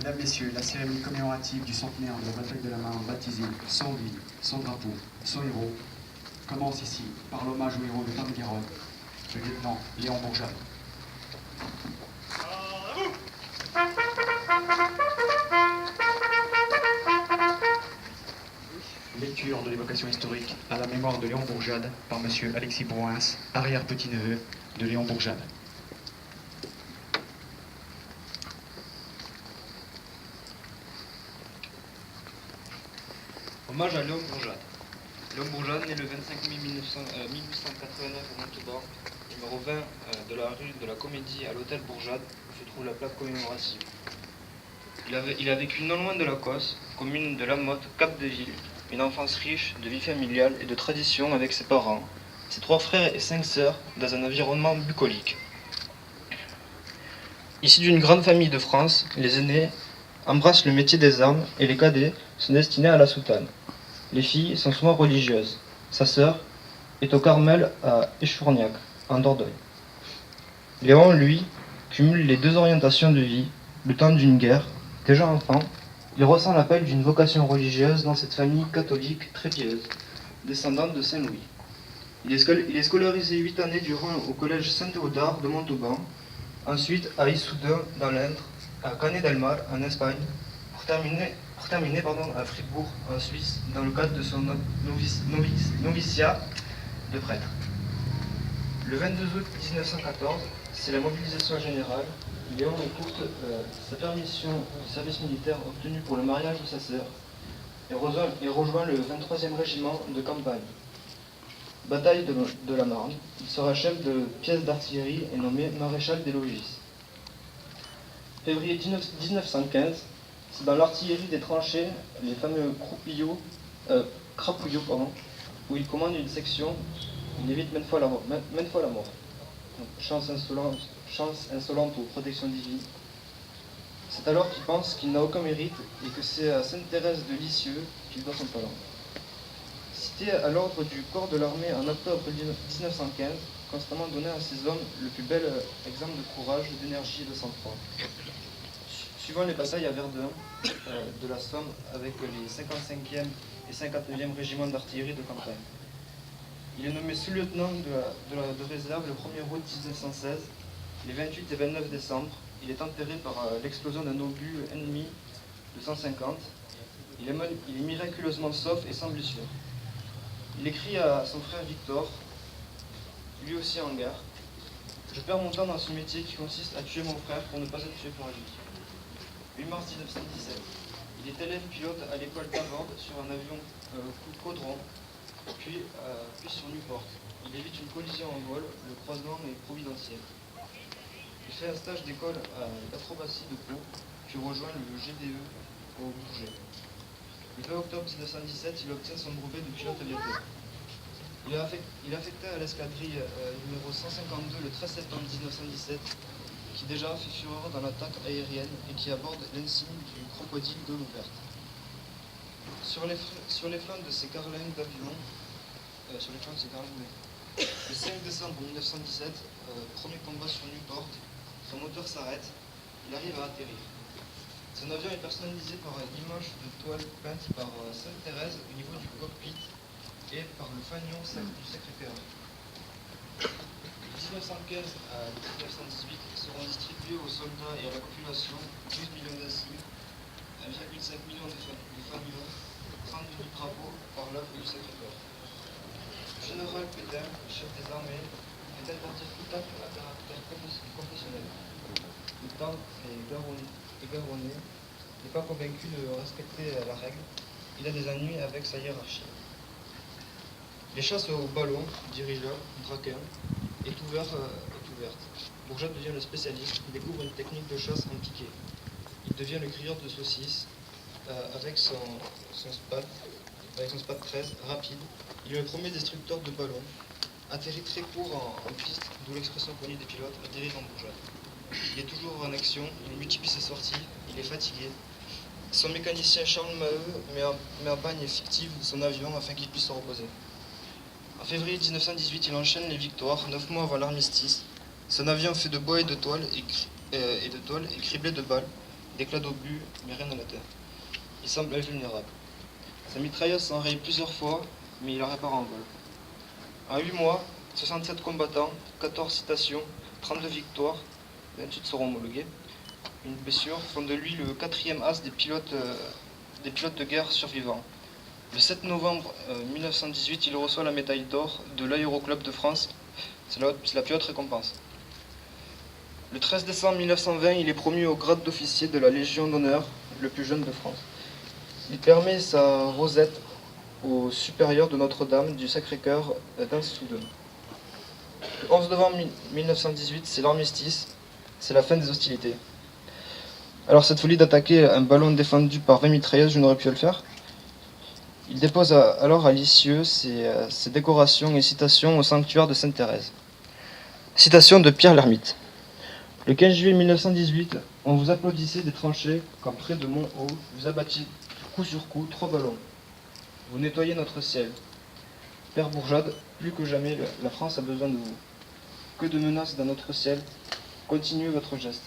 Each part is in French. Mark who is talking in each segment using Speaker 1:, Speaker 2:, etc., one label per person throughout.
Speaker 1: Mesdames, Messieurs, la cérémonie commémorative du centenaire de la bataille de la Marne, baptisée Sans lui, sans drapeau, sans héros, commence ici par l'hommage au héros de Tarn-et-Garonne, le lieutenant Léon Bourgeat. Lecture de l'évocation historique à la mémoire de Léon Bourgeat par M. Alexis Brouins, arrière-petit-neveu de Léon Bourgeat.
Speaker 2: Hommage à Léon Bourgeat. Léon Bourgeat, né le 25 mai 1889 à Montauban, numéro 20 de la rue de la Comédie à l'hôtel Bourgeat, où se trouve la plaque commémorative. Il a vécu non loin de la Cosse, commune de La Motte, Cap-de-Ville, une enfance riche de vie familiale et de tradition avec ses parents, ses 3 frères et 5 sœurs, dans un environnement bucolique. Issus d'une grande famille de France, les aînés embrassent le métier des armes et les cadets sont destinés à la soutane. Les filles sont souvent religieuses. Sa sœur est au Carmel à Échourgnac, en Dordogne. Léon, lui, cumule les 2 orientations de vie, le temps d'une guerre. Déjà enfant, il ressent l'appel d'une vocation religieuse dans cette famille catholique très pieuse, descendante de Saint-Louis. Il est scolarisé 8 années durant au collège Saint-Théodore de Montauban, ensuite à Issoudun dans l'Indre, à Canet del Mar en Espagne, pour terminer à Fribourg en Suisse dans le cadre de son noviciat de prêtre. Le 22 août 1914, c'est la mobilisation générale. Léon écoute sa permission du service militaire obtenue pour le mariage de sa sœur et rejoint le 23e régiment de campagne. Bataille de la Marne, il sera chef de pièce d'artillerie et nommé maréchal des logis. Février 1915, c'est dans l'artillerie des tranchées, les fameux crapouillots, où il commande une section. Il évite maintes fois la mort. Donc, chance insolente aux protections divines. C'est alors qu'il pense qu'il n'a aucun mérite et que c'est à Sainte-Thérèse de Lisieux qu'il doit son talent. Cité à l'ordre du corps de l'armée en octobre 1915, constamment donné à ses hommes le plus bel exemple de courage, d'énergie et de sang-froid. Suivant les batailles à Verdun, de la Somme, avec les 55e et 59e régiments d'artillerie de campagne. Il est nommé sous-lieutenant de réserve le 1er août 1916. Les 28 et 29 décembre, il est enterré par l'explosion d'un obus ennemi de 150. Il est miraculeusement sauf et sans blessure. Il écrit à son frère Victor, lui aussi en guerre: « Je perds mon temps dans ce métier qui consiste à tuer mon frère pour ne pas être tué pour la vie. » 8 mars 1917. Il est élève pilote à l'école d'Avord sur un avion Caudron, puis sur Newport. Il évite une collision en vol, le croisement est providentiel. Il fait un stage d'école à l'acrobatie de Pau, puis rejoint le GDE au Bourget. Le 2 octobre 1917, il obtient son brevet de pilote aviateur. Il est affecté à l'escadrille numéro 152 le 13 septembre 1917, qui déjà fait fureur dans l'attaque aérienne et qui aborde l'insigne du crocodile de l'eau verte. Sur les flancs de ces carlingues d'avion, le 5 décembre 1917, premier combat sur Newport, son moteur s'arrête, il arrive à atterrir. Son avion est personnalisé par une image de toile peinte par Sainte-Thérèse au niveau du cockpit et par le fanion du Sacré-Cœur. De 1915 à 1918 seront distribués aux soldats et à la population 12 millions d'insignes, 1,5 million de fanions, 32 000 drapeaux par l'œuvre du Sacré-Cœur. Le général Pétain, chef des armées, fait interdire tout acte à caractère confessionnel. Le temps est garonné, n'est pas convaincu de respecter la règle, il a des ennuis avec sa hiérarchie. Les chasses au ballon, dirigeur, braquin, est ouverte. Bourgeat devient le spécialiste, il découvre une technique de chasse en piqué. Il devient le crieur de saucisses avec son SPAD 13 rapide. Il est le premier destructeur de ballons, atterrit très court en piste, d'où l'expression connue des pilotes, atterrir en Bourgeat. Il est toujours en action, il multiplie ses sorties, il est fatigué. Son mécanicien Charles Maheu met en bagne fictive son avion afin qu'il puisse se reposer. En février 1918, il enchaîne les victoires, 9 mois avant l'armistice. Son avion fait de bois et de toile et criblé de balles. d'éclats d'obus, mais rien ne l'atteint. Il semble invulnérable. Sa mitrailleuse s'enraye plusieurs fois, mais il la répare en vol. En 8 mois, 67 combattants, 14 citations, 32 victoires, 28 seront homologués. Une blessure font de lui le 4e as des pilotes de guerre survivants. Le 7 novembre 1918, il reçoit la médaille d'or de l'Aéroclub de France. C'est la plus haute récompense. Le 13 décembre 1920, il est promu au grade d'officier de la Légion d'honneur, le plus jeune de France. Il permet sa rosette au supérieur de Notre-Dame du Sacré-Cœur d'Anse-Soudun. Le 11 novembre 1918, c'est l'armistice, c'est la fin des hostilités. Alors cette folie d'attaquer un ballon défendu par 20 mitrailleuses, je n'aurais pu le faire. Il dépose alors à Lisieux ses décorations et citations au sanctuaire de Sainte-Thérèse. Citation de Pierre l'Ermite. Le 15 juillet 1918, on vous applaudissait des tranchées quand près de Mont-Haut, vous abattiez coup sur coup 3 ballons. Vous nettoyez notre ciel. Père Bourjade, plus que jamais, la France a besoin de vous. Que de menaces dans notre ciel. Continuez votre geste.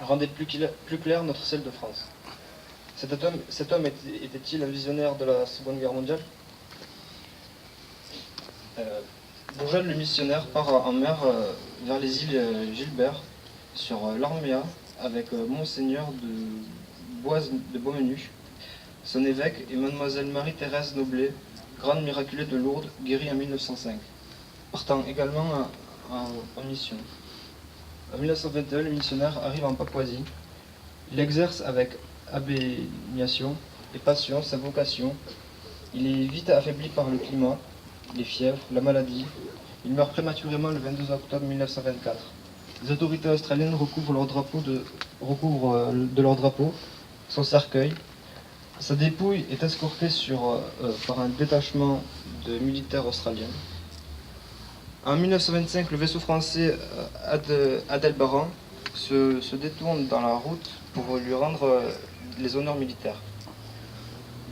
Speaker 2: Rendez plus clair notre ciel de France. Cet homme était-il un visionnaire de la Seconde Guerre mondiale? Bourjade, le missionnaire, part en mer vers les îles Gilbert, sur l'Arméa, avec Monseigneur de Boise de Beaumenu, son évêque, et Mademoiselle Marie-Thérèse Noblet, grande miraculée de Lourdes, guérie en 1905, partant également en mission. En 1921, le missionnaire arrive en Papouasie. Il exerce avec abnégation et passion sa vocation. Il est vite affaibli par le climat, les fièvres, la maladie. Il meurt prématurément le 22 octobre 1924. Les autorités australiennes recouvrent de leur drapeau son cercueil. Sa dépouille est escortée par un détachement de militaires australiens. En 1925, le vaisseau français Adelbaran se détourne dans la route pour lui rendre les honneurs militaires.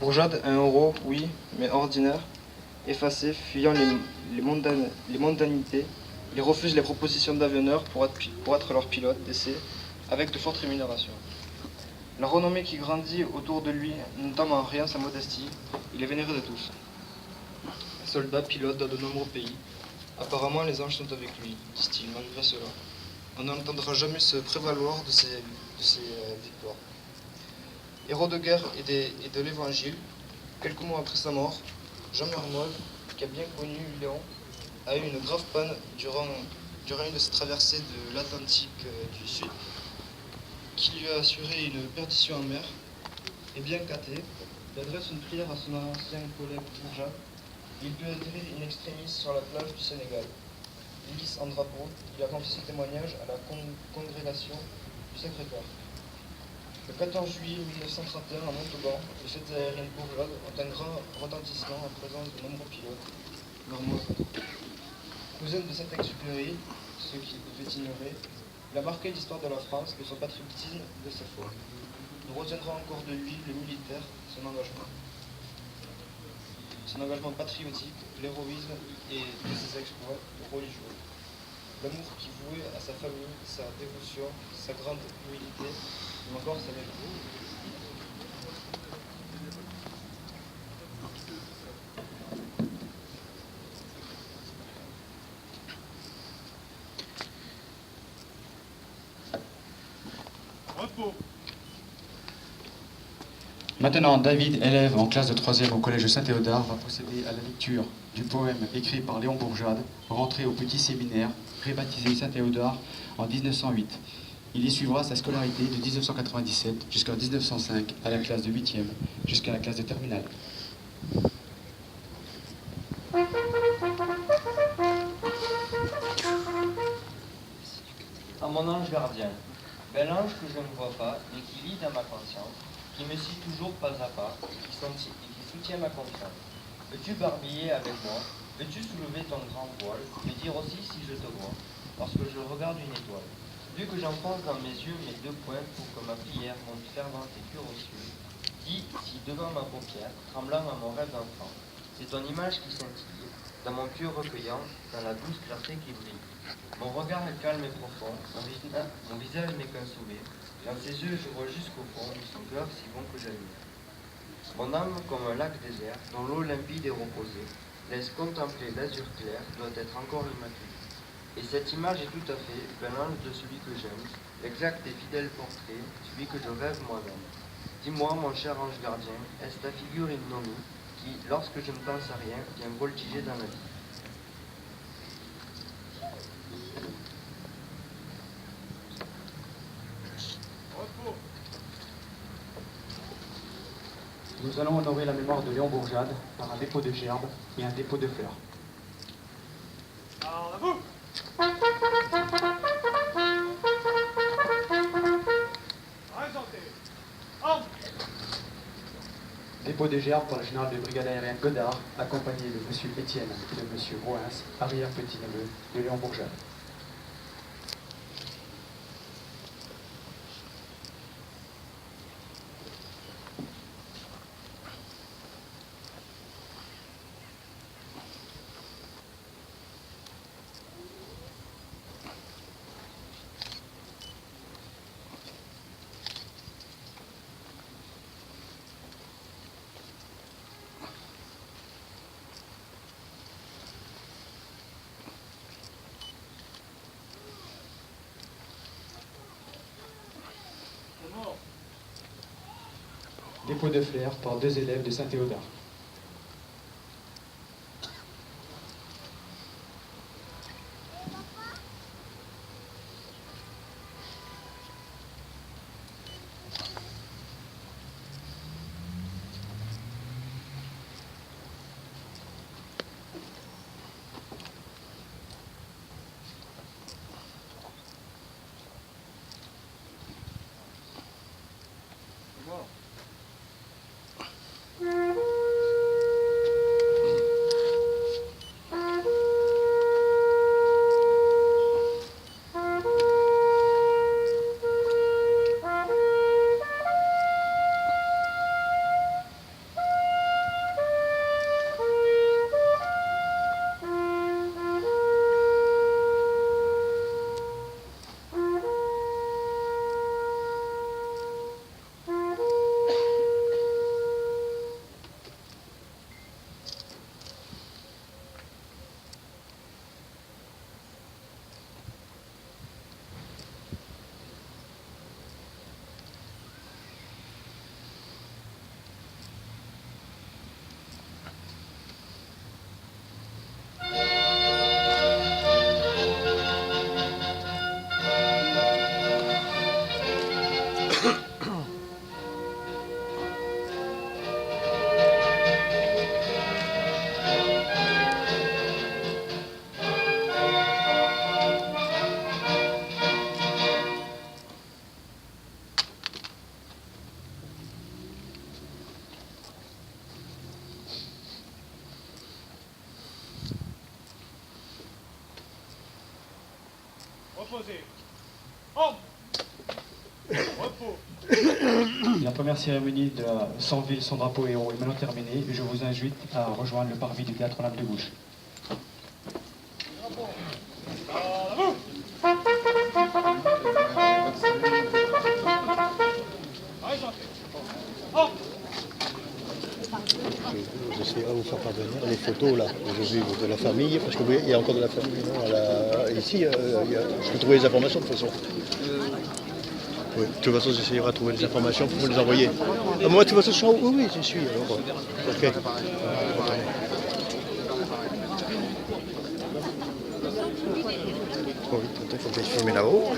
Speaker 2: Bourjade, un héros, oui, mais ordinaire, effacé, fuyant les mondanités, il refuse les propositions d'avionneurs pour être leur pilote d'essai, avec de fortes rémunérations. La renommée qui grandit autour de lui n'entame en rien sa modestie, il est vénéré de tous. Soldat, pilote dans de nombreux pays. Apparemment, les anges sont avec lui, disent-ils, malgré cela. On n'entendra jamais se prévaloir de ses victoires. Héros de guerre et de l'Évangile, quelques mois après sa mort, Jean Mermoz, qui a bien connu Léon, a eu une grave panne durant une de ses traversées de l'Atlantique du Sud, qui lui a assuré une perdition en mer. Et bien qu'athée, il adresse une prière à son ancien collègue Bourjade. Il peut être in extremis sur la plage du Sénégal. Il glisse en drapeau, il a confié ce témoignage à la congrégation du Sacré-Cœur. Le 14 juillet 1931, à Montauban, les jets aériens de Bourjade ont un grand retentissement en présence de nombreux pilotes, Mermoz. Cousine de Saint-Exupéry, ceux qui devaient ignorer, il a marqué l'histoire de la France de son patriotisme et de sa foi. Nous retiendrons encore de lui le militaire, son engagement patriotique, l'héroïsme et de ses exploits religieux. L'amour qu'il vouait à sa famille, sa dévotion, sa grande humilité, ou encore sa vertu.
Speaker 1: Maintenant, David, élève en classe de 3e au collège de Saint-Théodard, va procéder à la lecture du poème écrit par Léon Bourjade, rentré au petit séminaire, rebaptisé Saint-Théodard en 1908. Il y suivra sa scolarité de 1997 jusqu'en 1905 à la classe de 8e, jusqu'à la classe de terminale.
Speaker 3: À mon ange gardien, bel ange que je ne vois pas, mais qui vit dans ma conscience, qui me suit toujours pas à pas, et qui soutient ma confiance. Veux-tu barbiller avec moi? Veux-tu soulever ton grand voile, me dire aussi si je te vois, lorsque je regarde une étoile? Vu que j'enfonce dans mes yeux mes 2 poings pour que ma prière monte fervente et pure aux cieux, dis si devant ma paupière, tremblant à mon rêve d'enfant, c'est ton image qui scintille, dans mon pieu recueillant, dans la douce clarté qui brille. Mon regard est calme et profond, mon visage n'est qu'un sourire. Dans ses yeux, je vois jusqu'au fond de son cœur si bon que j'admire. Mon âme, comme un lac désert, dont l'eau limpide et reposée, laisse contempler l'azur clair, doit être encore immaculée. Et cette image est tout à fait l'ange de celui que j'aime, l'exact et fidèle portrait, celui que je rêve moi-même. Dis-moi, mon cher ange gardien, est-ce ta figure innomie qui, lorsque je ne pense à rien, vient voltiger dans la vie?
Speaker 1: Nous allons honorer la mémoire de Léon Bourgeade par un dépôt de gerbes et un dépôt de fleurs.
Speaker 4: En avant. Présentez. En.
Speaker 1: Dépôt de gerbes pour le général de brigade aérienne Godard, accompagné de M. Étienne et de M. Roens, arrière-petit-neveu de Léon Bourgeade. Dépôt de fleurs par 2 élèves de Saint-Théodard.
Speaker 4: Reposez. En. Repos.
Speaker 1: La première cérémonie de la Sans Ville, sans drapeau héros est maintenant terminée et je vous invite à rejoindre le parvis du théâtre Lame de Gauche.
Speaker 4: En avant. Présentez. En.
Speaker 5: J'essaierai de vous faire parvenir les photos là, aujourd'hui de la famille, parce qu'il y a encore de la famille. Non, ici, je peux trouver les informations de toute façon. Oui, de toute façon, j'essaierai de trouver les informations pour vous les envoyer. Ah, moi, de toute façon, je suis oui, je suis. Alors, ok. Oui, il faut que j'aille filmer là-haut.